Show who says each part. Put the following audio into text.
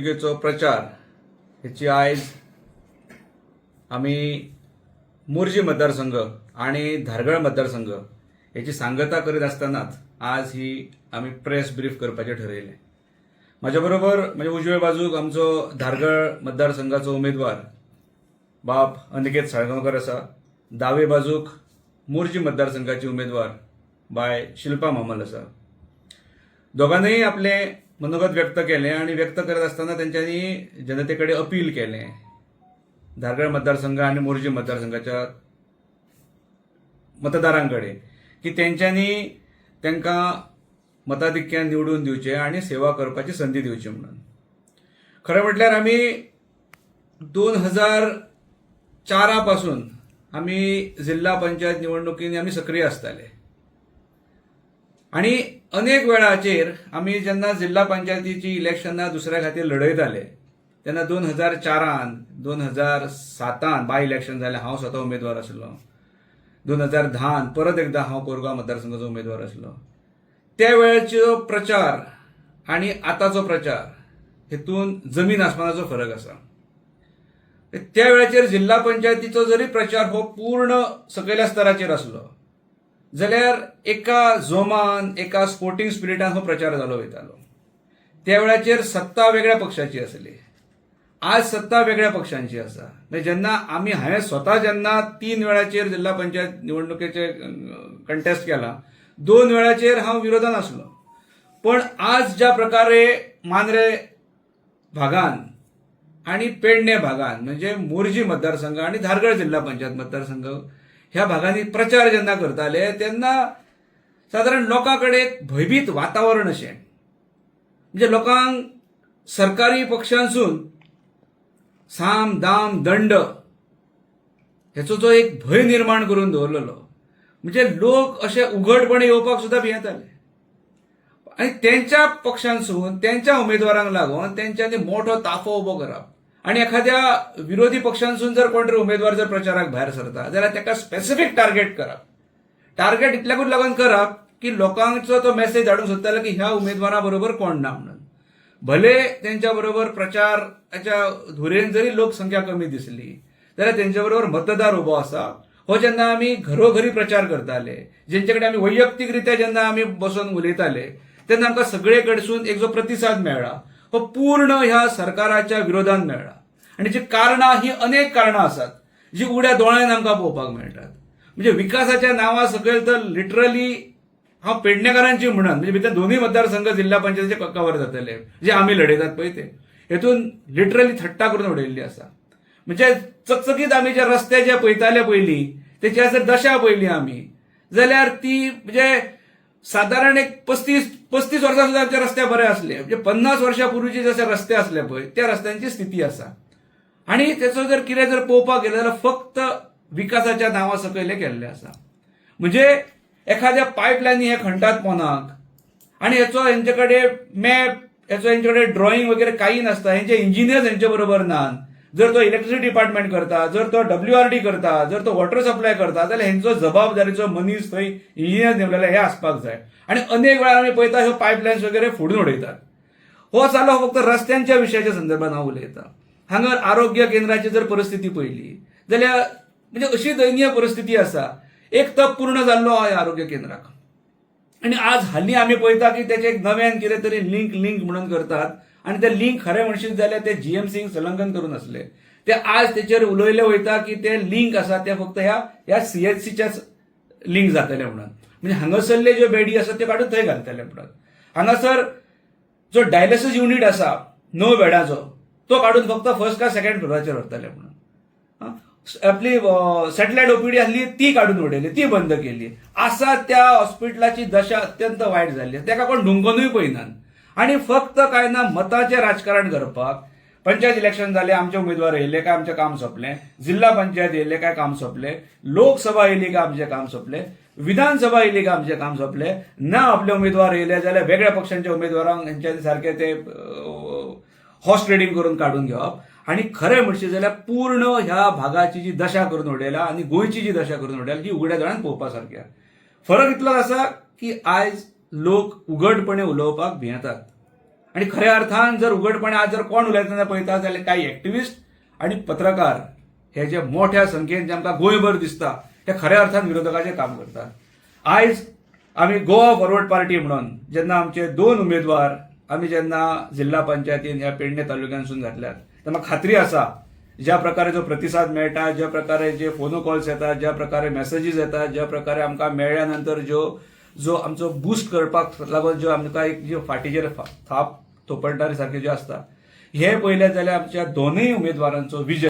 Speaker 1: वेंचणुकेचो प्रचार हेची आयज आम्ही मोर्जी मतदारसंघ आणि धारगळ मतदारसंघ याची सांगता करीत असतानाच आज ही आम्ही प्रेस ब्रीफ करपाचें ठरयलें. माझ्या बरोबर म्हणजे उजवे बाजूक आमचो धारगळ मतदारसंघाचो उमेदवार बाब अनिकेत साळगांवकर आसा. दावे बाजूक मोर्जी मतदारसंघाची उमेदवार बाय शिल्पा मामल आसा. दोगांनीय आपले मनोगत व्यक्त केलें आणि व्यक्त करत असताना त्यांच्यानी जनते कडेन अपील केलें धारगळ मतदारसंघ आणि मोर्जी मतदारसंघाच्या मतदारांकडे की त्यांच्यानी तांकां मताधिक्यान निवडून दिवचे आणि सेवा करपाची संधी दिवची म्हणून. खरें म्हटल्यार आमी 2004 पासून आमी जिल्हा पंचायत निवडणुकींनी आमी सक्रिय आसताले आणि अनेक वेळाचेर आमी जेन्ना जिल्हा पंचायतीची इलेक्शनां दुसऱ्या खातीर लढयताले तेन्ना 2004 2007 बाय इलेक्शन जालें. हांव स्वता उमेदवार आसलो. 2010 परत एकदा हांव कोरगांव मतदारसंघाचो उमेदवार आसलो. त्या वेळेचो प्रचार आणि आतांचो प्रचार हेतून जमीन आसमानाचो फरक आसा. त्या वेळाचेर जिल्हा पंचायतीचो जरी प्रचार हो पूर्ण सकयल्या स्तराचेर आसलो जाल्यार एका जोमान एका स्पोर्टिंग स्पिरिटान हो प्रचार जालो वयतालो. त्या वेळाचेर सत्ता वेगळ्या पक्षाची आसली. आज सत्ता वेगळ्या पक्षांची आसा. जेन्ना हांवें स्वता जेन्ना 3 वेळाचेर जिल्हा पंचायत निवडणुकेचे कंटेस्ट केला, 2 वेळाचेर हांव विरोधान आसलो. पण आज ज्या प्रकारे मांद्रे भागान आणि पेडणे भागान म्हणजे मोर्जी मतदारसंघ आणि धारगळ जिल्हा पंचायत मतदारसंघ ह्या भागांनी प्रचार जेन्ना करताले तेन्ना सादारण लोकांकडे एक भयभीत वातावरण अशें, म्हणजे लोकांक सरकारी पक्षांसून साम दाम दंड हेचो जो एक भंय निर्माण करून दवरलेलो, म्हणजे लोक अशे उघडपणे येवपाक सुद्दां भियेताले आणि त्यांच्या पक्षांसून त्यांच्या उमेदवारांक लागून त्यांच्यांनी मोठो ताफो उबो करप आणि एखाद्या विरोधी पक्षांसून जर कोण तरी उमेदवार जर प्रचाराक भायर सरता जाल्यार ताका स्पेसिफीक टार्गेट करप. टार्गेट इतल्याकूच लागून करप की लोकांचो तो मेसेज धाडूंक सोदतालो की ह्या उमेदवारा बरोबर कोण ना म्हणून. भले त्यांच्या बरोबर प्रचाराच्या धुरेन जरी लोकसंख्या कमी दिसली जाल्यार त्यांच्या बरोबर मतदार उबो आसा. हो जेन्ना आमी घरोघरी प्रचार करताले, जेंचे कडेन आमी वैयक्तीकरित्या जेन्ना आमी बसून उलयताले तेन्ना आमकां सगळे कडसून एक जो प्रतिसाद मेळ्ळा हो पूर्ण ह्या सरकाराच्या विरोधान मेळ्ळा. आणि जी कारणां ही अनेक कारणां आसात जी उड्या दोळ्यान आमकां पळोवपाक मेळटात. म्हणजे विकासाच्या नांवा सकयल तर लिटरली हांव पेडणेकारांची म्हणन, म्हणजे भितर दोन्ही मतदारसंघ जिल्हा पंचायतीचे कव्हर जातले जे आमी लढयतात पळय ते हेतून लिटरली थट्टा करून उडयल्ली आसा. म्हणजे चकचकीत आमी जे रस्ते जे पळयताले पयलीं तेची जर दशा पळयली आमी जाल्यार ती म्हणजे सादारण एक 35 वर्सां सुद्दां आमचे रस्ते बरे असले, म्हणजे 50 वर्सां पूर्वीचे जसे रस्ते असले पळय त्या रस्त्यांची स्थिती आसा. आणि त्याचो जर कितें जर पळोवपाक गेले जाल्यार फक्त विकासाच्या नांवा सकयल केल्ले आसा. म्हणजे एखाद्या पायपलायनी हे खणटात पोंदाक आणि हेचो हेंचे कडेन मॅप, हेचो हेंचे कडेन ड्रॉइंग वगैरे काही नासता. हेंचे इंजिनियर्स हेंचे बरोबर नात. जर तो इलेक्ट्रिसिटी डिपार्टमेंट करता, जर तो WRD करता, जर तो वॉटर सप्लाय करता जाल्यार हेंचो जबाबदारीचो मनीस थंय इंजिनियर नेमलेले हे आसपाक जाय. आणि अनेक वेळार आमी पळयता ह्यो पायपलायन्स वगैरे फोडून उडयतात. हो जालो फक्त रस्त्यांच्या विशयाच्या संदर्भात हांव उलयतां. हांगा आरोग्य केंद्राची जर परिस्थिती पळयली जाल्यार म्हणजे अशी दयनीय परिस्थिती आसा. एक तप पूर्ण जाल्लो ह्या आरोग्य केंद्राक आणि आज हालीं आमी पळयता की तेचे एक नव्यान कितें तरी लिंक म्हणून करतात आणि ते लिंक खरें म्हणशीत जाल्यार ते GMCक संलग्न करून आसले. ते आज तेचेर उलयले वयता की ते लिंक आसा ते फक्त ह्या CHCच्याच लिंक जातले म्हणून. म्हणजे हांगासरले ज्यो बेडी आसा त्यो काडून थंय घालतले म्हणून. हांगासर जो डायलिसीस युनिट आसा 9 बेडाचो तो काडून फक्त फर्स्ट का सेकंड फ्लोराचेर व्हरतले म्हणून. आपली सॅटेलायट OPD आसली ती काडून उडयली, ती बंद केली. आसा त्या हॉस्पिटलाची दशा अत्यंत वायट जाल्ली. तेका कोण ढुंकनूय पळयनात आणि फक्त काय ना मताचें राजकारण करपाक. पंचायत इलेक्शन जालें, आमचे उमेदवार येयले काय आमचें काम सोंपलें. जिल्हा पंचायत येयले काय काम सोंपलें. लोकसभा येयली काय आमचें काम सोंपलें. विधानसभा येयली काय आमचें काम सोंपलें. ना आपले उमेदवार येयले जाल्यार वेगळ्या पक्षांच्या उमेदवारांक हेंच्या सारखे ते हॉर्स ट्रेडिंग करून काडून घेवप. आणि खरें म्हणशी जाल्यार पूर्ण ह्या भागाची जी दशा करून उडयल्या आणि गोंयची जी दशा करून उडयल्या जी उघड्या दोळ्यान पळोवपा सारकी. फरक इतलोच आसा की आयज लोक उघडपणे उलोवपाक भियेतात आणि खऱ्या अर्थान जर उघडपणे आज जर कोण उलयतना पळयता जाल्यार काही एक्टिव्हिस्ट आणि पत्रकार हे जे मोठ्या संख्येन जे आमकां गोंयभर दिसता ते खऱ्या अर्थान विरोधकाचें काम करतात. आयज आमी गोवा फॉरवर्ड पार्टी म्हणून जेन्ना आमचे 2 उमेदवार आमी जेन्ना जिल्हा पंचायतीन ह्या पेडणे तालुक्यांसून घातल्यात तेन्ना म्हाका खात्री आसा ज्या प्रकारे जो प्रतिसाद मेळटा, ज्या प्रकारे जे फोन कॉल्स येतात, ज्या प्रकारे मेसेजीस येतात, ज्या प्रकारे आमकां मेळ्ळ्या नंतर जो आमचो बूस्ट करपाक लागून जो आमकां एक ज्यो फाटीचेर थाप थोपडटारे सारखे ज्यो आसता हे पळयले जाल्यार आमच्या दोनूय उमेदवारांचो विजय